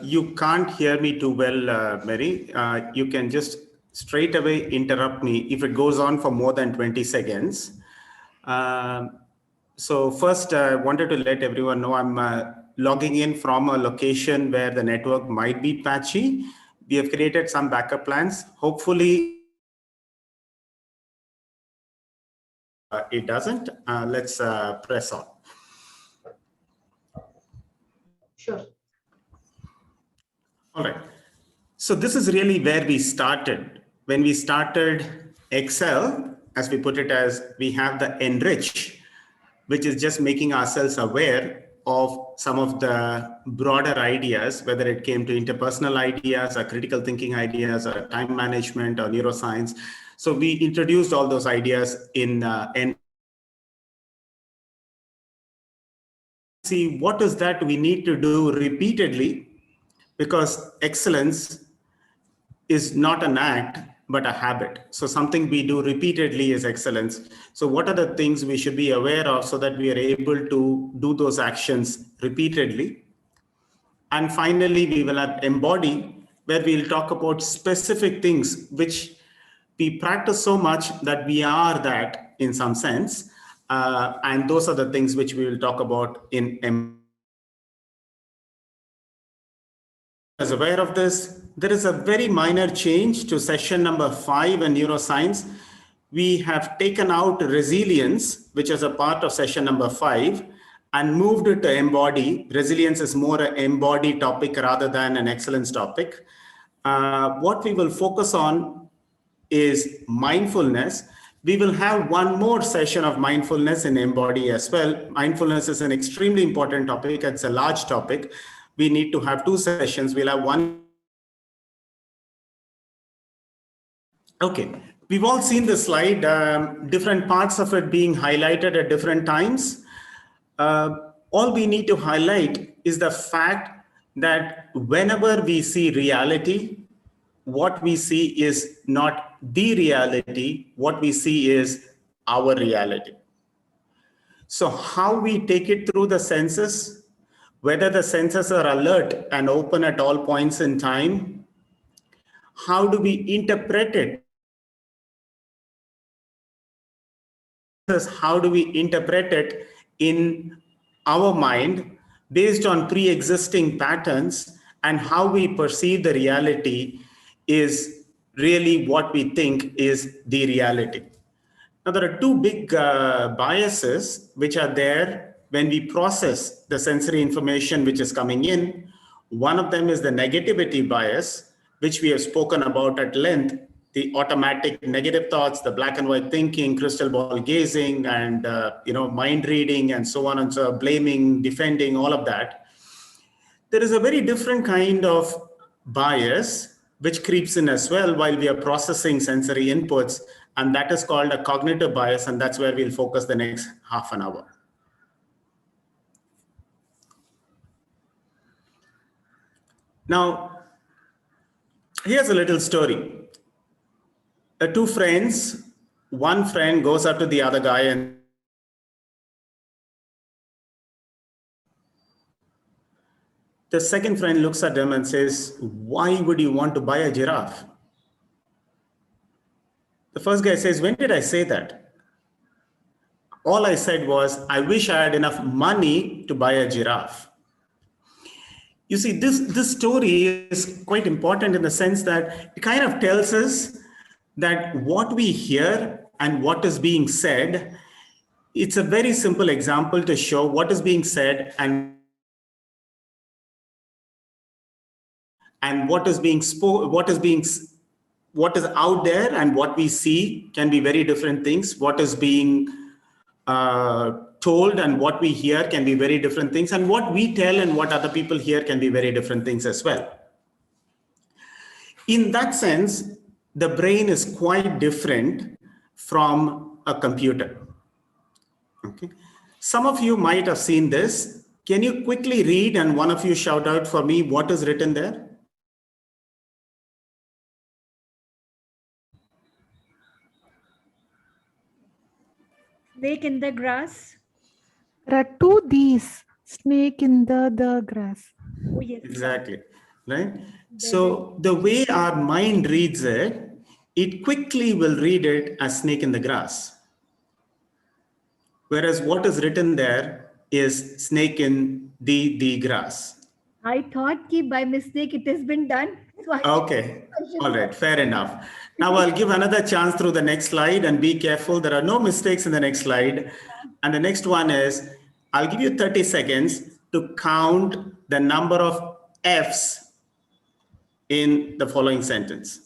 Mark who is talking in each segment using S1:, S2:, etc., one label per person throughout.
S1: You can't hear me too well, Mary. You can just straight away interrupt me if it goes on for more than 20 seconds. So first, I wanted to let everyone know I'm logging in from a location where the network might be patchy. We have created some backup plans. Hopefully, it doesn't. Let's press on.
S2: Sure.
S1: All right. So this is really where we started. When we started Excel, as we put it as, we have the enrich, which is just making ourselves aware of some of the broader ideas, whether it came to interpersonal ideas or critical thinking ideas or time management or neuroscience. So we introduced all those ideas in see what is that we need to do repeatedly, because excellence is not an act, but a habit. So something we do repeatedly is excellence. So what are the things we should be aware of so that we are able to do those actions repeatedly? And finally, we will have embody, where we'll talk about specific things which we practice so much that we are that in some sense. And those are the things which we will talk about in as aware of this. There is a very minor change to session number 5 in neuroscience. We have taken out resilience, which is a part of session number 5, and moved it to embody. Resilience is more an embody topic rather than an excellence topic. What we will focus on is mindfulness. We will have one more session of mindfulness in embody as well. Mindfulness is an extremely important topic. It's a large topic. We need to have 2 sessions. We'll have one. Okay, we've all seen the slide, different parts of it being highlighted at different times. All we need to highlight is the fact that whenever we see reality, what we see is not the reality, what we see is our reality. So how we take it through the senses, whether the senses are alert and open at all points in time, how do we interpret it? How do we interpret it in our mind based on pre-existing patterns, and how we perceive the reality is really what we think is the reality. Now, there are 2 big biases which are there when we process the sensory information which is coming in. One of them is the negativity bias, which we have spoken about at length, the automatic negative thoughts, the black and white thinking, crystal ball gazing, and mind reading, and so on and so on, blaming, defending, all of that. There is a very different kind of bias which creeps in as well while we are processing sensory inputs, and that is called a cognitive bias, and that's where we'll focus the next half an hour. Now, here's a little story. 2 friends, one friend goes up to the other guy and the second friend looks at him and says, "Why would you want to buy a giraffe?" The first guy says, "When did I say that? All I said was, I wish I had enough money to buy a giraffe." You see, this story is quite important in the sense that it kind of tells us that what we hear and what is being said, it's a very simple example to show what is being said and what is being what is out there and what we see can be very different things. What is being told and what we hear can be very different things, and what we tell and what other people hear can be very different things as well. In that sense, the brain is quite different from a computer. Okay. Some of you might have seen this. Can you quickly read, and one of you shout out for me what is written there?
S3: Snake in the grass.
S2: There are 2 these. Snake in the grass.
S3: Oh, yes.
S1: Exactly, right? So the way our mind reads it, it quickly will read it as snake in the grass. Whereas what is written there is snake in the grass.
S3: I thought ki by mistake it has been done. So
S1: Okay, all right, fair enough. Now I'll give another chance through the next slide, and be careful. There are no mistakes in the next slide. And the next one is, I'll give you 30 seconds to count the number of F's in the following sentence.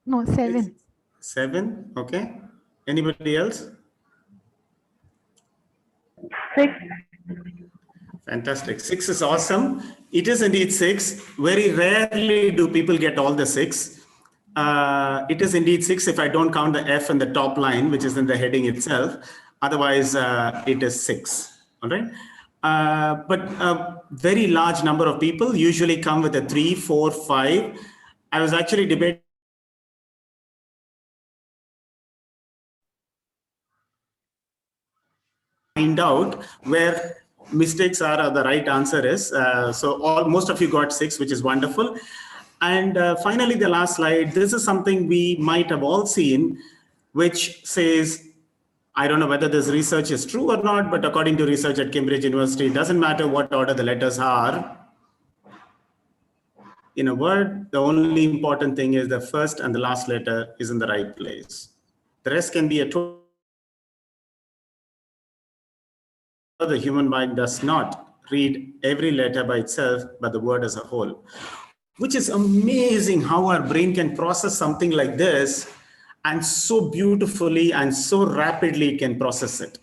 S2: No, 7.
S1: 7, okay. Anybody else?
S4: 6.
S1: Fantastic. 6 is awesome. It is indeed 6. Very rarely do people get all the 6. It is indeed 6 if I don't count the F in the top line, which is in the heading itself. Otherwise, it is 6. All right. But a very large number of people usually come with a 3, 4, 5. I was actually debating find out where mistakes are or the right answer is. So most of you got 6, which is wonderful. And finally, the last slide. This is something we might have all seen, which says, I don't know whether this research is true or not, but according to research at Cambridge University, it doesn't matter what order the letters are. In a word, the only important thing is the first and the last letter is in the right place. The rest can be a total. The human mind does not read every letter by itself, but the word as a whole, which is amazing how our brain can process something like this, and so beautifully and so rapidly it can process it.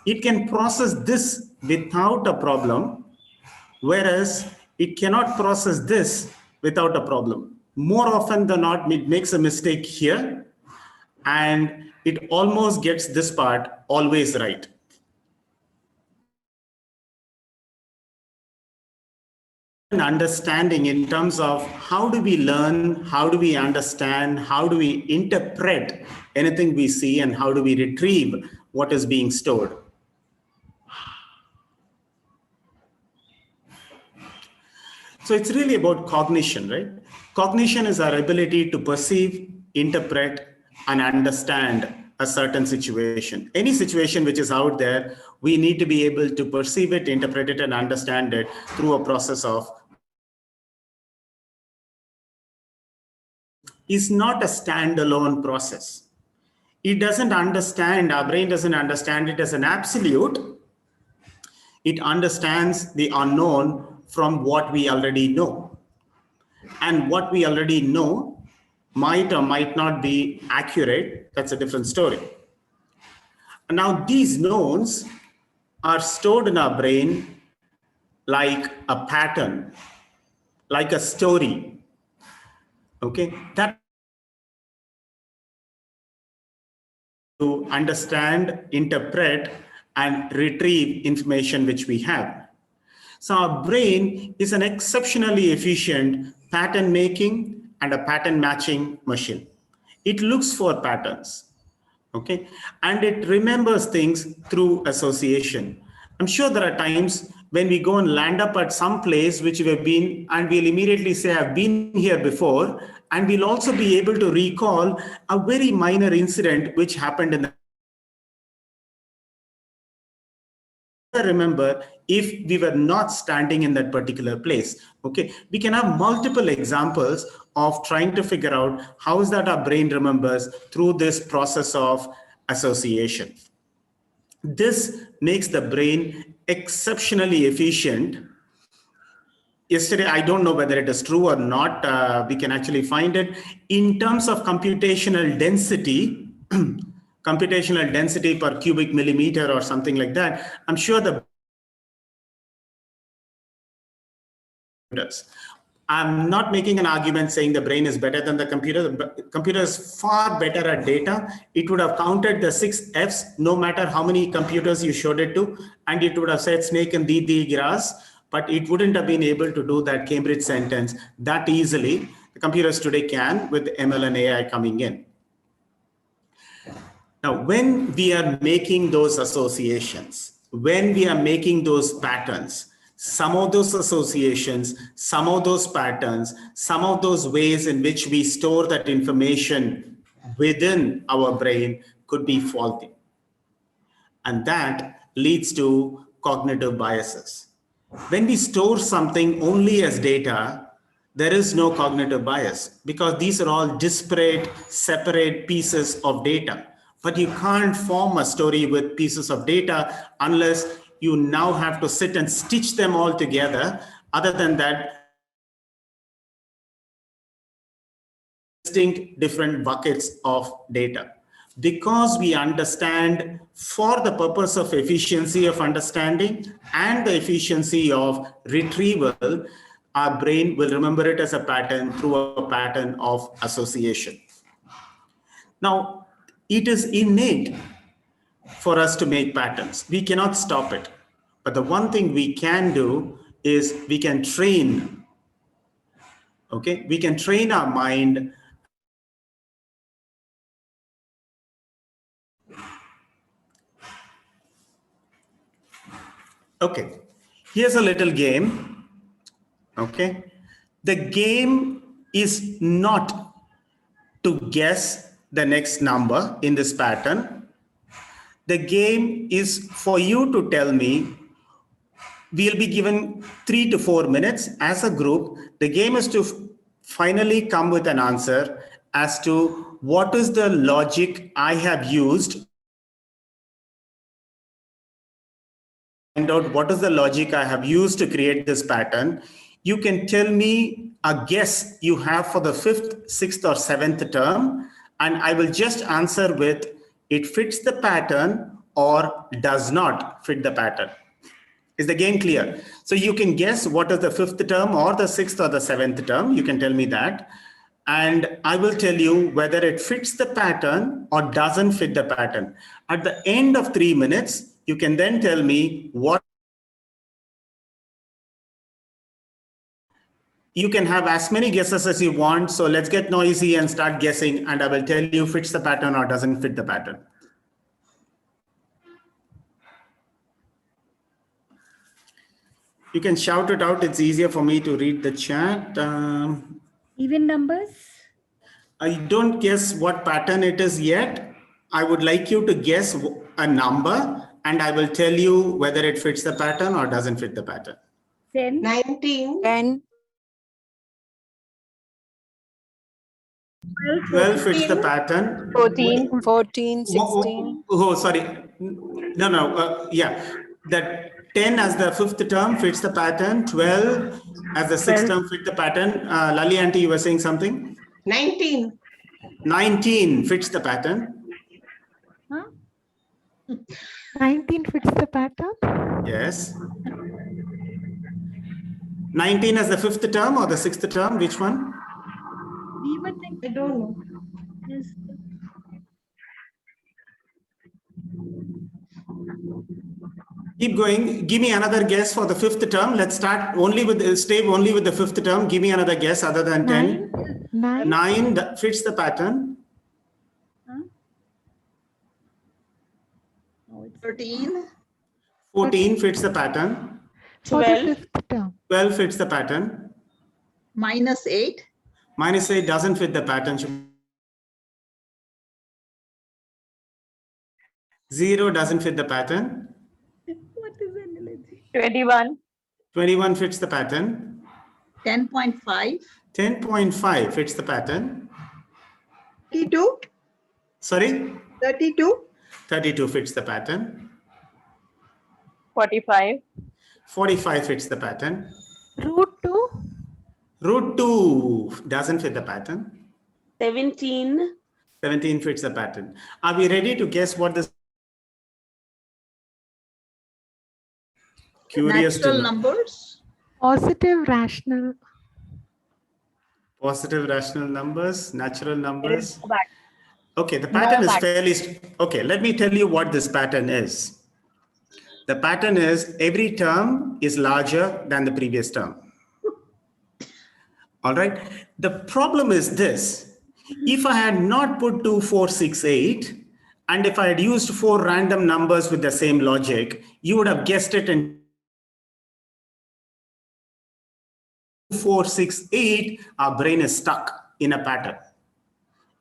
S1: It can process this without a problem, whereas it cannot process this without a problem. More often than not, it makes a mistake here, and it almost gets this part always right. Understanding in terms of how do we learn, how do we understand, how do we interpret anything we see, and how do we retrieve what is being stored. So it's really about cognition, right? Cognition is our ability to perceive, interpret, and understand a certain situation. Any situation which is out there, we need to be able to perceive it, interpret it, and understand it through a process of is not a standalone process. It doesn't understand, our brain doesn't understand it as an absolute. It understands the unknown from what we already know. And what we already know might or might not be accurate. That's a different story. And now these knowns are stored in our brain like a pattern, like a story. Okay, that to understand, interpret, and retrieve information which we have. So our brain is an exceptionally efficient pattern making and a pattern matching machine. It looks for patterns, okay, and it remembers things through association. I'm sure there are times when we go and land up at some place which we have been, and we'll immediately say, I've been here before, and we'll also be able to recall a very minor incident which happened in the remember if we were not standing in that particular place. Okay, we can have multiple examples of trying to figure out how is that our brain remembers through this process of association. This makes the brain exceptionally efficient. Yesterday, I don't know whether it is true or not. We can actually find it in terms of computational density. Computational density per cubic millimeter or something like that. I'm sure the I'm not making an argument saying the brain is better than the computer. The computer is far better at data. It would have counted the 6 F's, no matter how many computers you showed it to, and it would have said snake and the grass, but it wouldn't have been able to do that Cambridge sentence that easily. The computers today can with ML and AI coming in. Now, when we are making those associations, when we are making those patterns, some of those associations, some of those patterns, some of those ways in which we store that information within our brain could be faulty. And that leads to cognitive biases. When we store something only as data, there is no cognitive bias because these are all disparate, separate pieces of data. But you can't form a story with pieces of data unless you now have to sit and stitch them all together. Other than that, distinct different buckets of data. Because we understand for the purpose of efficiency of understanding and the efficiency of retrieval, our brain will remember it as a pattern through a pattern of association. Now, it is innate for us to make patterns. We cannot stop it. But the one thing we can do is we can train. Okay, we can train our mind. Okay, here's a little game. Okay, the game is not to guess the next number in this pattern. The game is for you to tell me. We'll be given 3 to 4 minutes as a group. The game is to finally come with an answer as to what is the logic I have used. Find out what is the logic I have used to create this pattern. You can tell me a guess you have for the 5th, 6th, or 7th term, and I will just answer with it fits the pattern or does not fit the pattern. Is the game clear? So you can guess what is the 5th term or the 6th or the 7th term. You can tell me that. And I will tell you whether it fits the pattern or doesn't fit the pattern. At the end of 3 minutes, you can then tell me what. You can have as many guesses as you want. So let's get noisy and start guessing. And I will tell you fits the pattern or doesn't fit the pattern. You can shout it out. It's easier for me to read the chat.
S3: Even numbers?
S1: I don't guess what pattern it is yet. I would like you to guess a number and I will tell you whether it fits the pattern or doesn't fit the pattern.
S3: 10.
S4: 19.
S5: 10.
S1: 12 fits the pattern.
S5: 14. 14. 16.
S1: Oh, sorry. No. Yeah. That 10 as the 5th term fits the pattern. 12 as the 6th term fits the pattern. Lali aunty, you were saying something?
S4: 19.
S1: 19 fits the pattern.
S3: Huh?
S2: 19 fits the pattern.
S1: Yes. 19 as the 5th term or the 6th term? Which one?
S3: We were thinking.
S4: I don't know.
S3: Yes.
S1: Keep going. Give me another guess for the 5th term. Let's start only with stay only with the 5th term. Give me another guess other than 10.
S2: 9.
S1: 9 that fits the pattern.
S3: Huh? No, it's
S4: 13.
S1: 14 fits the pattern.
S2: For the
S4: 12.
S2: 5th term.
S1: 12 fits the pattern.
S4: Minus 8.
S1: Minus 8 doesn't fit the pattern. 0 doesn't fit the pattern.
S3: what is analogy?
S5: 21.
S1: 21 fits the pattern.
S4: 10.5.
S1: 10.5 fits the pattern.
S4: 32.
S1: Sorry?
S4: 32.
S1: 32 fits the pattern.
S5: 45.
S1: 45 fits the pattern.
S2: Root 2.
S1: Root 2 doesn't fit the pattern.
S4: 17.
S1: 17 fits the pattern. Are we ready to guess what this? Curious
S4: Natural
S1: to know.
S4: numbers.
S2: Positive rational.
S1: Positive rational numbers, natural
S6: There is
S1: numbers.
S6: no pattern.
S1: Okay, the
S6: No
S1: pattern is
S6: pattern.
S1: fairly, okay, let me tell you what this pattern is. The pattern is every term is larger than the previous term. All right. The problem is this. If I had not put 2, 4, 6, 8, and if I had used 4 random numbers with the same logic, you would have guessed it in 4, 6, 8, our brain is stuck in a pattern.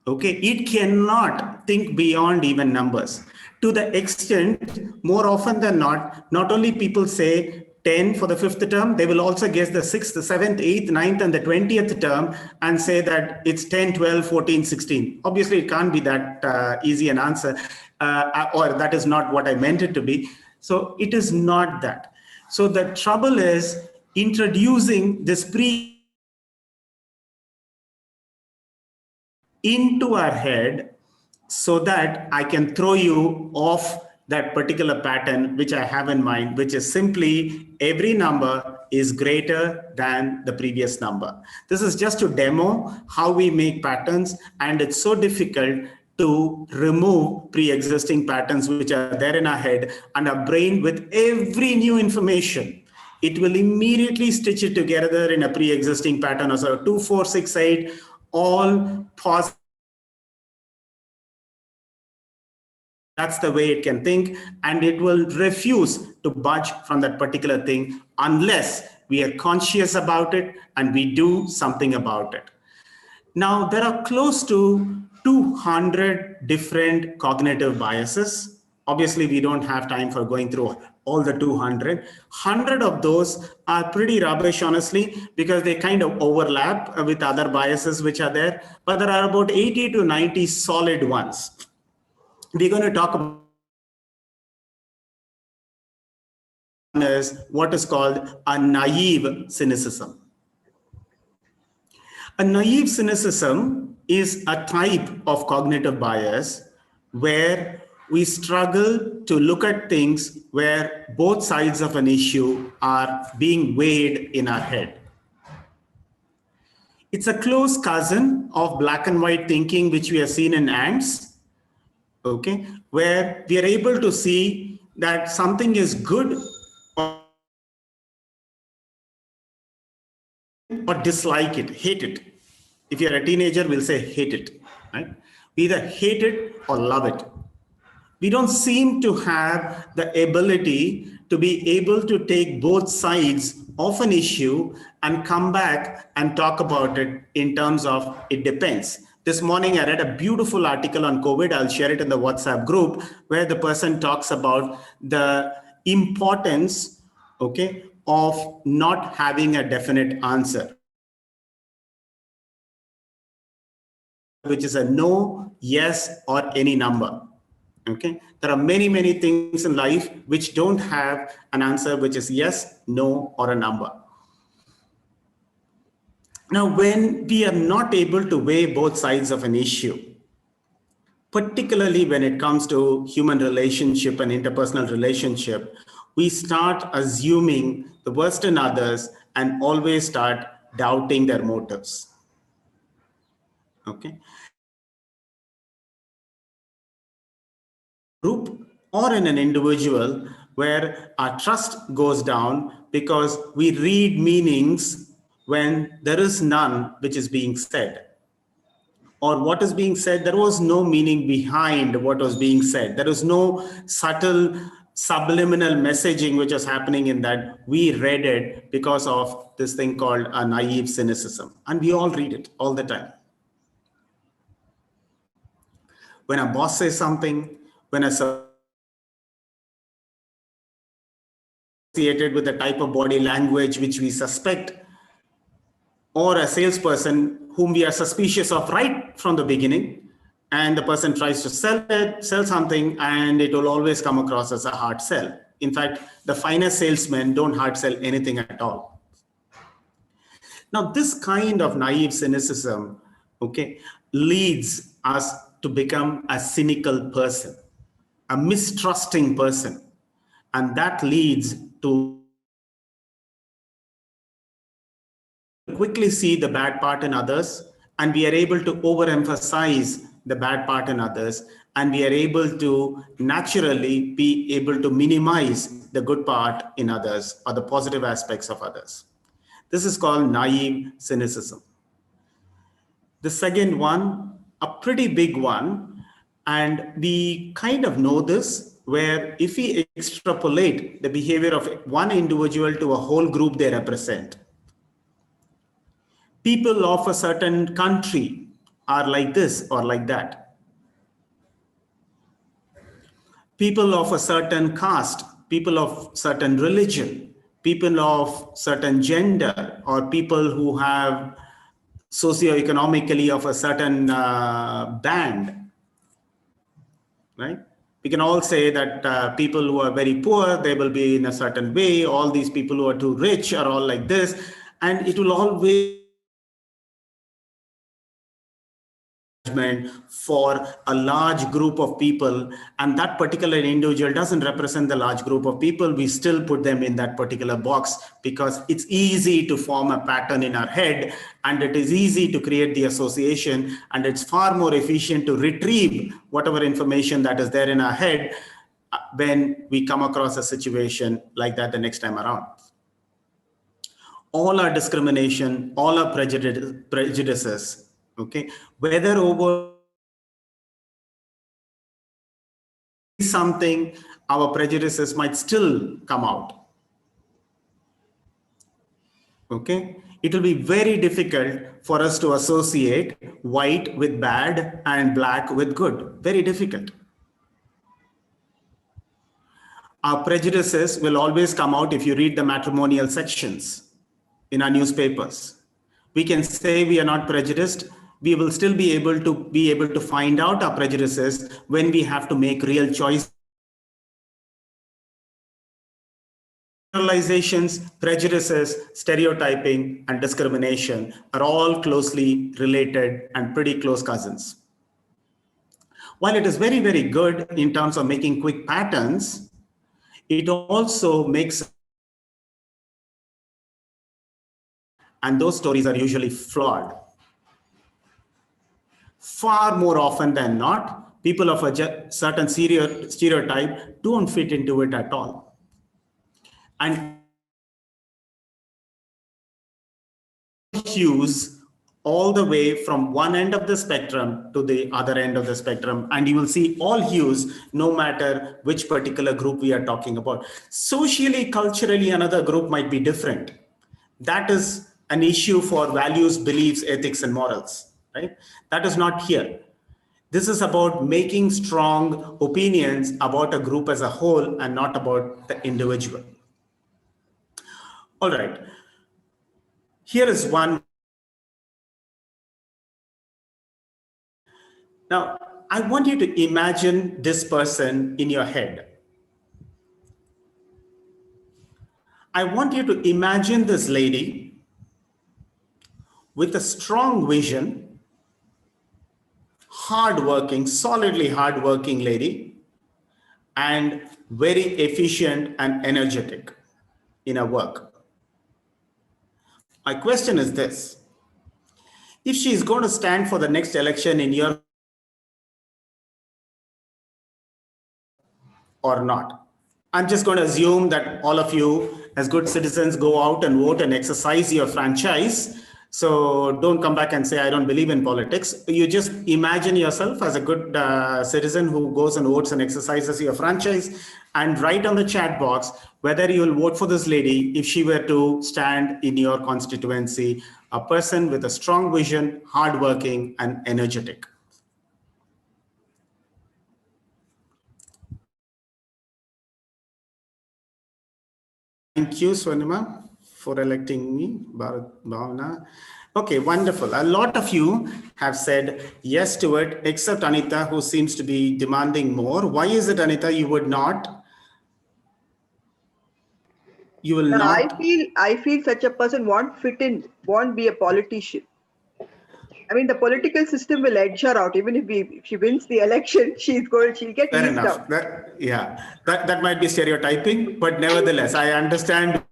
S1: Okay, it cannot think beyond even numbers. To the extent, more often than not only people say 10 for the 5th term, they will also guess the 6th, 7th, 8th, 9th, and the 20th term and say that it's 10, 12, 14, 16. Obviously, it can't be that easy an answer, or that is not what I meant it to be. So it is not that. So the trouble is introducing this into our head so that I can throw you off that particular pattern which I have in mind, which is simply every number is greater than the previous number. This is just to demo how we make patterns, and it's so difficult to remove pre-existing patterns which are there in our head and our brain. With every new information, it will immediately stitch it together in a pre-existing pattern. So 2, 4, 6, 8, all positive. That's the way it can think, and it will refuse to budge from that particular thing unless we are conscious about it and we do something about it. Now, there are close to 200 different cognitive biases. Obviously, we don't have time for going through all the 200. 100 of those are pretty rubbish, honestly, because they kind of overlap with other biases which are there. But there are about 80 to 90 solid ones. We're going to talk about is what is called a naive cynicism. A naive cynicism is a type of cognitive bias where we struggle to look at things where both sides of an issue are being weighed in our head. It's a close cousin of black and white thinking, which we have seen in ants, okay, where we are able to see that something is good or dislike it, hate it. If you're a teenager, we'll say hate it, right? We either hate it or love it. We don't seem to have the ability to be able to take both sides of an issue and come back and talk about it in terms of it depends. This morning, I read a beautiful article on COVID. I'll share it in the WhatsApp group where the person talks about the importance, okay, of not having a definite answer, which is a no, yes, or any number. Okay, there are many, many things in life which don't have an answer, which is yes, no, or a number. Now, when we are not able to weigh both sides of an issue, particularly when it comes to human relationship and interpersonal relationship, we start assuming the worst in others and always start doubting their motives. Okay. Group or in an individual where our trust goes down because we read meanings when there is none which is being said. Or what is being said, there was no meaning behind what was being said. There is no subtle subliminal messaging which was happening in that. We read it because of this thing called a naive cynicism. And we all read it all the time. When a boss says something, when a associated with the type of body language which we suspect, or a salesperson whom we are suspicious of right from the beginning, and the person tries to sell something, and it will always come across as a hard sell. In fact, the finest salesmen don't hard sell anything at all. Now, this kind of naive cynicism, okay, leads us to become a cynical person, a mistrusting person. And that leads to quickly see the bad part in others, and we are able to overemphasize the bad part in others, and we are able to naturally be able to minimize the good part in others or the positive aspects of others. This is called naive cynicism. The second one, a pretty big one, and we kind of know this, where if we extrapolate the behavior of one individual to a whole group they represent, people of a certain country are like this or like that. People of a certain caste, people of certain religion, people of certain gender, or people who have socioeconomically of a certain band, right? We can all say that people who are very poor, they will be in a certain way. All these people who are too rich are all like this. And it will always for a large group of people, and that particular individual doesn't represent the large group of people, we still put them in that particular box because it's easy to form a pattern in our head, and it is easy to create the association, and it's far more efficient to retrieve whatever information that is there in our head when we come across a situation like that the next time around. All our discrimination, all our prejudices, okay, whether over something, our prejudices might still come out. Okay, it will be very difficult for us to associate white with bad and black with good. Very difficult. Our prejudices will always come out if you read the matrimonial sections in our newspapers. We can say we are not prejudiced. We will still be able to find out our prejudices when we have to make real choices. Generalizations, prejudices, stereotyping, and discrimination are all closely related and pretty close cousins. While it is very, very good in terms of making quick patterns, it also makes, and those stories are usually flawed. Far more often than not, people of a certain stereotype don't fit into it at all. And hues all the way from one end of the spectrum to the other end of the spectrum, and you will see all hues no matter which particular group we are talking about. Socially, culturally, another group might be different. That is an issue for values, beliefs, ethics, and morals, right? That is not here. This is about making strong opinions about a group as a whole and not about the individual. All right. Here is one. Now, I want you to imagine this person in your head. I want you to imagine this lady with a strong vision, hardworking, solidly hardworking lady, and very efficient and energetic in her work. My question is this: if she is going to stand for the next election in your or not? I'm just going to assume that all of you as good citizens go out and vote and exercise your franchise. So don't come back and say, I don't believe in politics. You just imagine yourself as a good citizen who goes and votes and exercises your franchise, and write on the chat box whether you will vote for this lady if she were to stand in your constituency, a person with a strong vision, hardworking, and energetic. Thank you, Swarnima, for electing me, Bhavna. Okay, wonderful. A lot of you have said yes to it, except Anita, who seems to be demanding more. Why is it, Anita, you would not? You will
S6: No,
S1: not?
S6: I feel such a person won't fit in, won't be a politician. I mean, the political system will edge her out. Even if she wins the election, she'll get
S1: Fair
S6: eased
S1: enough.
S6: out.
S1: That might be stereotyping, but nevertheless, I understand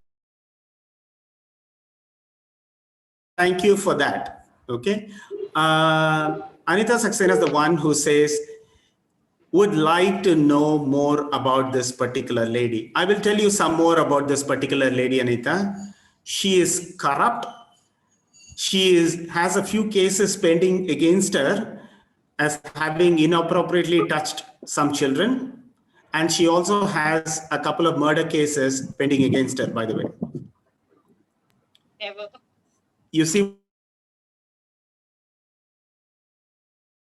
S1: Thank you for that. Okay. Anita Saxena is the one who says, would like to know more about this particular lady. I will tell you some more about this particular lady, Anita. She is corrupt. She has a few cases pending against her as having inappropriately touched some children. And she also has a couple of murder cases pending against her, by the way. You see,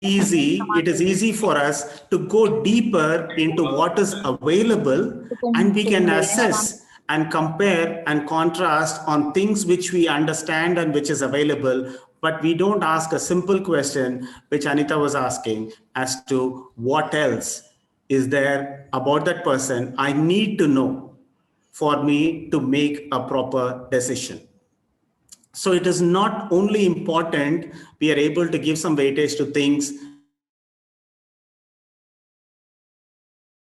S1: it is easy for us to go deeper into what is available, and we can assess and compare and contrast on things which we understand and which is available, but we don't ask a simple question which Anita was asking as to what else is there about that person I need to know for me to make a proper decision. So it is not only important we are able to give some weightage to things,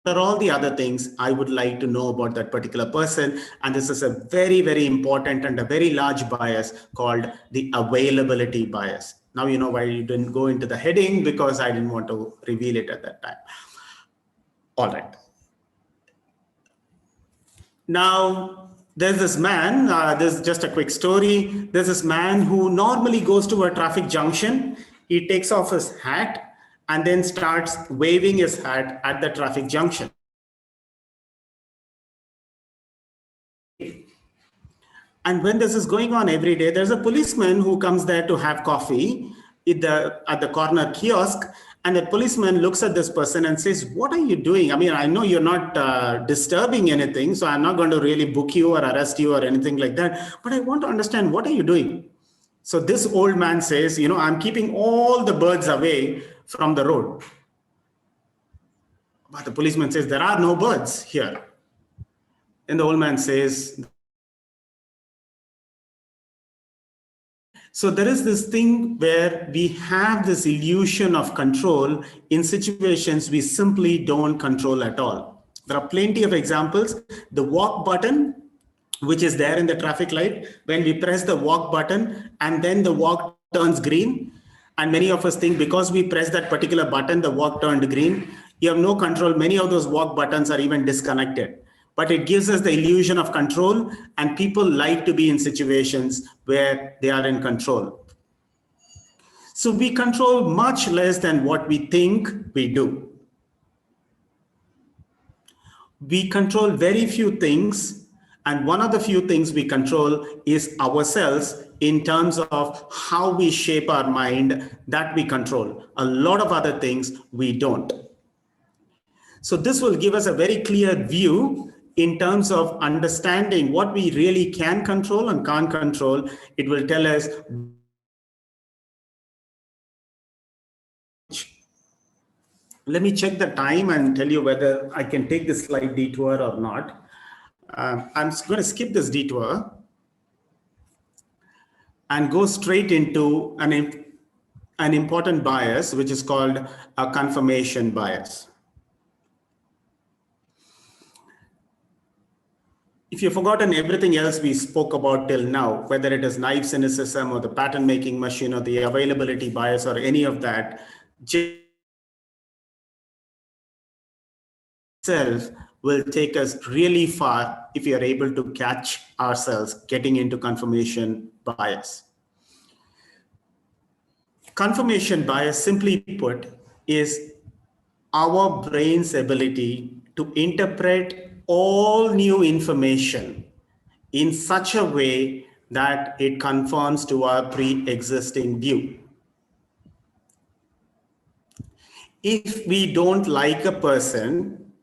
S1: all the other things I would like to know about that particular person. And this is a very, very important and a very large bias called the availability bias. Now you know why you didn't go into the heading, because I didn't want to reveal it at that time. All right. Now, there's this man, this is just a quick story. There's this man who normally goes to a traffic junction. He takes off his hat and then starts waving his hat at the traffic junction. And when this is going on every day, there's a policeman who comes there to have coffee at the corner kiosk. And the policeman looks at this person and says, what are you doing? I mean, I know you're not disturbing anything, so I'm not going to really book you or arrest you or anything like that. But I want to understand, what are you doing? So this old man says, you know, I'm keeping all the birds away from the road. But the policeman says, there are no birds here. And the old man says, so there is this thing where we have this illusion of control in situations we simply don't control at all. There are plenty of examples. The walk button, which is there in the traffic light, when we press the walk button and then the walk turns green, and many of us think because we press that particular button, the walk turned green. You have no control. Many of those walk buttons are even disconnected. But it gives us the illusion of control, and people like to be in situations where they are in control. So we control much less than what we think we do. We control very few things, and one of the few things we control is ourselves in terms of how we shape our mind, that we control. A lot of other things we don't. So this will give us a very clear view in terms of understanding what we really can control and can't control. It will tell us. Let me check the time and tell you whether I can take this slide detour or not. I'm going to skip this detour and go straight into an important bias, which is called a confirmation bias. If you've forgotten everything else we spoke about till now, whether it is naive cynicism or the pattern making machine or the availability bias or any of that, itself will take us really far if we are able to catch ourselves getting into confirmation bias. Confirmation bias, simply put, is our brain's ability to interpret all new information in such a way that it conforms to our pre-existing view. If we don't like a person,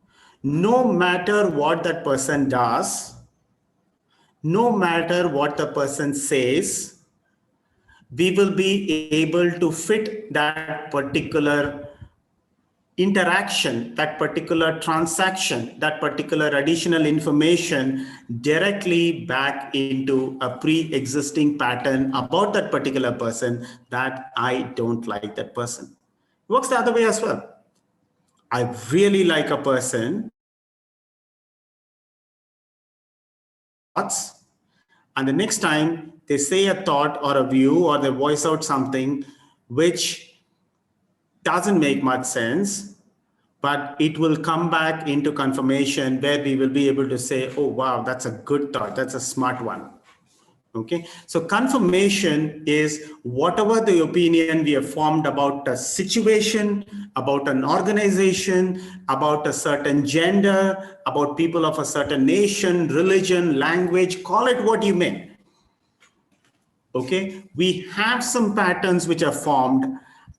S1: no matter what that person does, no matter what the person says, we will be able to fit that particular interaction, that particular transaction, that particular additional information directly back into a pre-existing pattern about that particular person, that I don't like that person. It works the other way as well. I really like a person, And the next time they say a thought or a view, or they voice out something which doesn't make much sense, but it will come back into confirmation where we will be able to say, oh, wow, that's a good thought. That's a smart one. Okay, so confirmation is whatever the opinion we have formed about a situation, about an organization, about a certain gender, about people of a certain nation, religion, language, call it what you may. Okay, we have some patterns which are formed,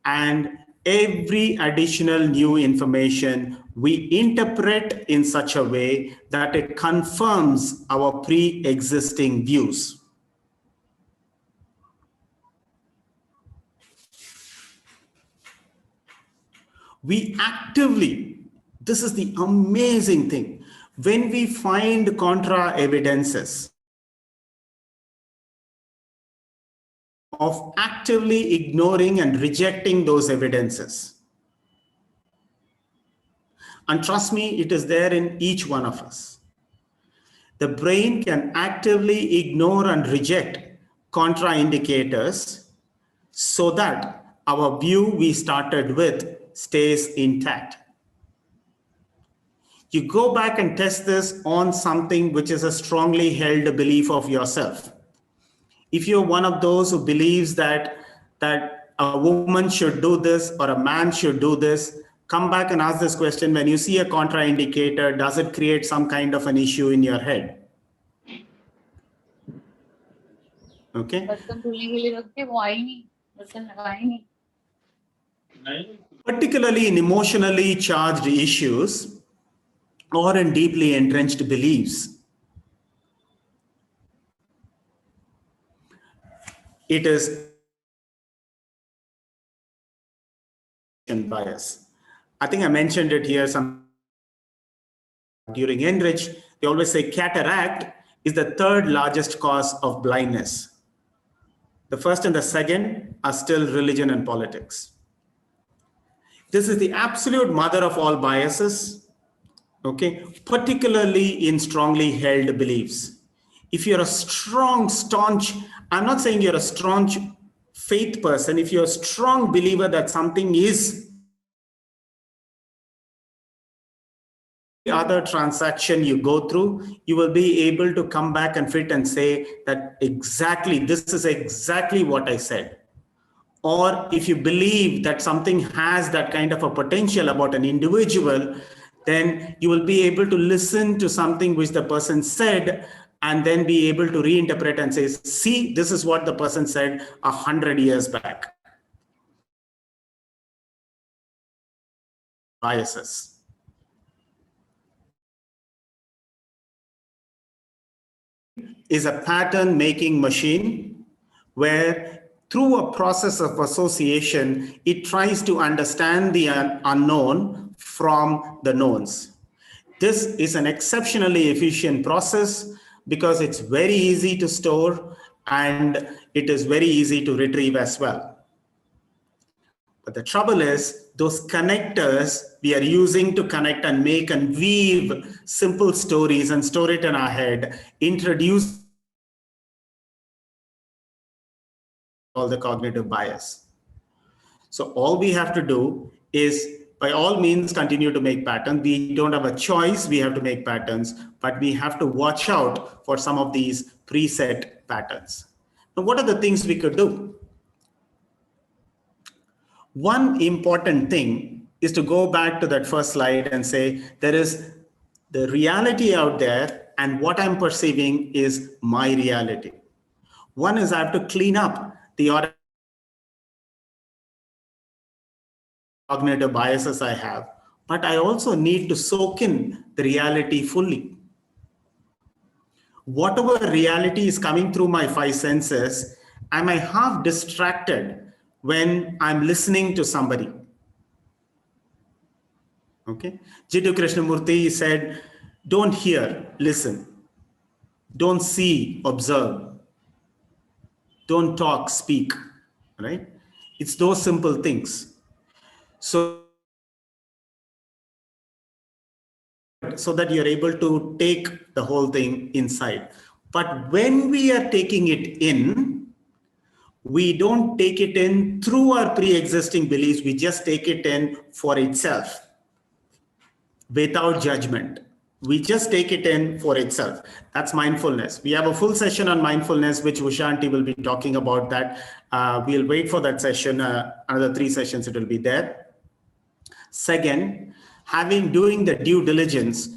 S1: and every additional new information we interpret in such a way that it confirms our pre-existing views. We actively, this is the amazing thing, when we find contra evidences, of actively ignoring and rejecting those evidences. And trust me, it is there in each one of us. The brain can actively ignore and reject contraindicators so that our view we started with stays intact. You go back and test this on something which is a strongly held belief of yourself. If you're one of those who believes that a woman should do this or a man should do this, come back and ask this question: when you see a contraindicator, does it create some kind of an issue in your head? Okay. Particularly in emotionally charged issues or in deeply entrenched beliefs, it is bias. I think I mentioned it here during Enrich. They always say cataract is the third largest cause of blindness. The first and the second are still religion and politics. This is the absolute mother of all biases, okay, particularly in strongly held beliefs. If you're a strong, staunch, I'm not saying you're a staunch faith person, if you're a strong believer that something is other transaction you go through, you will be able to come back and fit and say that exactly, this is exactly what I said. Or if you believe that something has that kind of a potential about an individual, then you will be able to listen to something which the person said and then be able to reinterpret and say, see, this is what the person said 100 years back. Biases. Is a pattern making machine where through a process of association, it tries to understand the unknown from the knowns. This is an exceptionally efficient process because it's very easy to store and it is very easy to retrieve as well. But the trouble is, those connectors we are using to connect and make and weave simple stories and store it in our head, introduce all the cognitive bias. So all we have to do is, by all means, continue to make patterns. We don't have a choice, we have to make patterns, but we have to watch out for some of these preset patterns. Now, what are the things we could do? One important thing is to go back to that first slide and say, there is the reality out there and what I'm perceiving is my reality. One is I have to clean up the cognitive biases I have, but I also need to soak in the reality fully. Whatever reality is coming through my five senses, am I half distracted when I'm listening to somebody? Okay. Jiddu Krishnamurti said, don't hear, listen. Don't see, observe. Don't talk, speak. Right? It's those simple things. So that you're able to take the whole thing inside. But when we are taking it in, we don't take it in through our pre-existing beliefs. We just take it in for itself without judgment. We just take it in for itself. That's mindfulness. We have a full session on mindfulness, which Ushanti will be talking about that. We'll wait for that session. Another 3 sessions, it will be there. Second, doing the due diligence.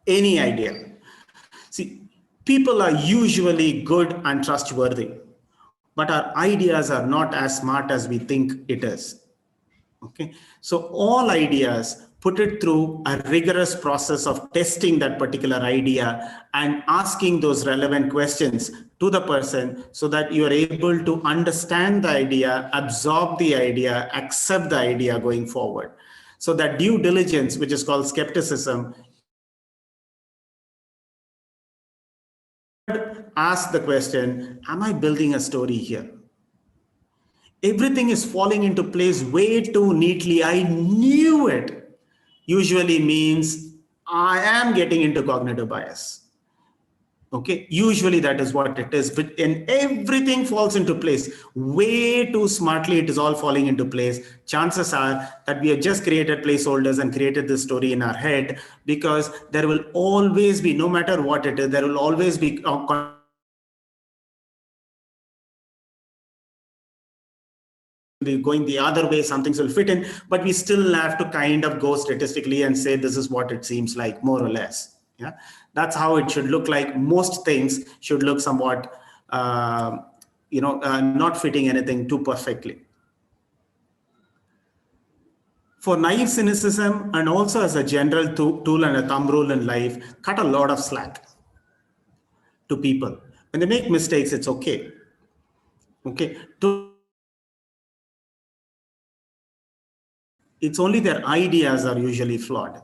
S1: Any idea. See, people are usually good and trustworthy, but our ideas are not as smart as we think it is. Okay, so all ideas, put it through a rigorous process of testing that particular idea and asking those relevant questions to the person so that you are able to understand the idea, absorb the idea, accept the idea going forward. So that due diligence, which is called skepticism, ask the question, am I building a story here? Everything is falling into place way too neatly. I knew it. Usually means I am getting into cognitive bias. Okay, usually that is what it is. But and everything falls into place way too smartly. It is all falling into place. Chances are that we have just created placeholders and created this story in our head, because there will always be, no matter what it is, there will always be going the other way, some things will fit in, but we still have to kind of go statistically and say this is what it seems like, more or less. Yeah, that's how it should look like. Most things should look somewhat, not fitting anything too perfectly. For naive cynicism, and also as a general tool and a thumb rule in life, cut a lot of slack to people. When they make mistakes, it's okay. Okay. It's only their ideas are usually flawed.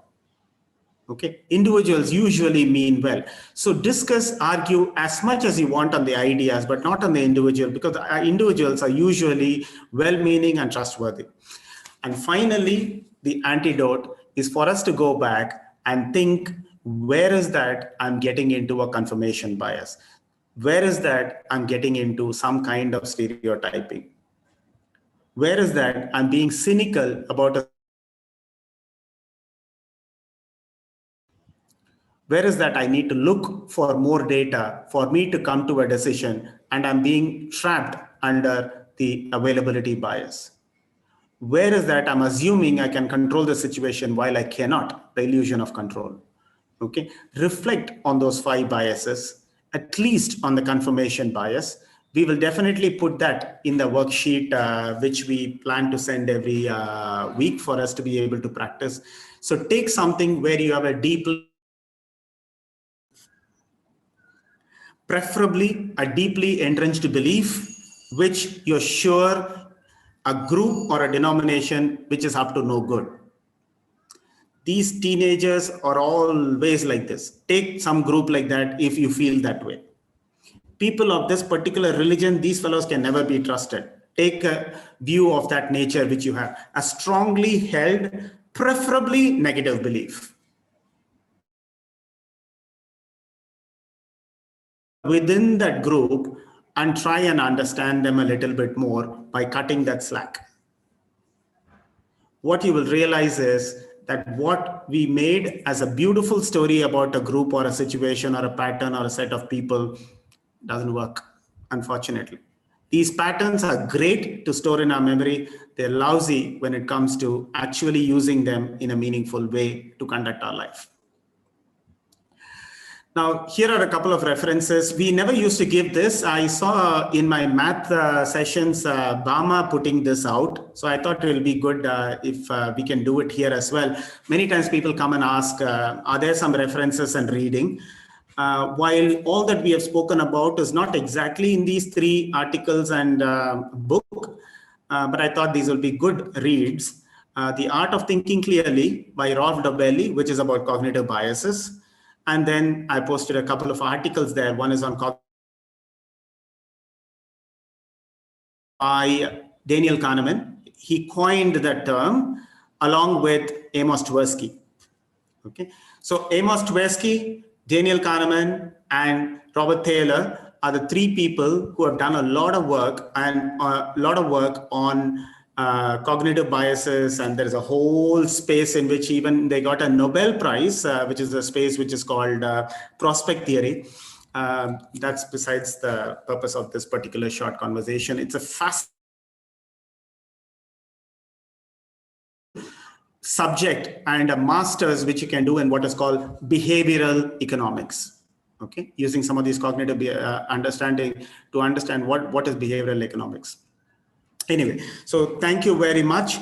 S1: Okay, individuals usually mean well. So discuss, argue as much as you want on the ideas, but not on the individual, because individuals are usually well-meaning and trustworthy. And finally, the antidote is for us to go back and think, where is that I'm getting into a confirmation bias? Where is that I'm getting into some kind of stereotyping? Where is that I'm being cynical about a where is that I need to look for more data for me to come to a decision, and I'm being trapped under the availability bias? Where is that I'm assuming I can control the situation while I cannot, the illusion of control? Okay, reflect on those 5 biases, at least on the confirmation bias. We will definitely put that in the worksheet, which we plan to send every week for us to be able to practice. So take something where you have a preferably a deeply entrenched belief, which you're sure a group or a denomination which is up to no good. These teenagers are always like this. Take some group like that if you feel that way. People of this particular religion, these fellows can never be trusted. Take a view of that nature which you have, a strongly held, preferably negative belief. Within that group and try and understand them a little bit more by cutting that slack. What you will realize is that what we made as a beautiful story about a group or a situation or a pattern or a set of people doesn't work, unfortunately. These patterns are great to store in our memory. They're lousy when it comes to actually using them in a meaningful way to conduct our life. Now, here are a couple of references. We never used to give this. I saw in my math sessions, Bama putting this out. So I thought it will be good if we can do it here as well. Many times people come and ask, are there some references and reading? While all that we have spoken about is not exactly in these 3 articles and book, but I thought these will be good reads. The Art of Thinking Clearly by Rolf Dobelli, which is about cognitive biases. And then I posted a couple of articles there. One is on by Daniel Kahneman. He coined that term along with Amos Tversky. Okay, so Amos Tversky, Daniel Kahneman, and Robert Thaler are the three people who have done a lot of work on cognitive biases, and there is a whole space in which even they got a Nobel Prize, which is a space which is called prospect theory. That's besides the purpose of this particular short conversation. It's a fascinating subject and a master's which you can do in what is called behavioral economics. Okay, using some of these cognitive understanding to understand what is behavioral economics. Anyway, so thank you very much.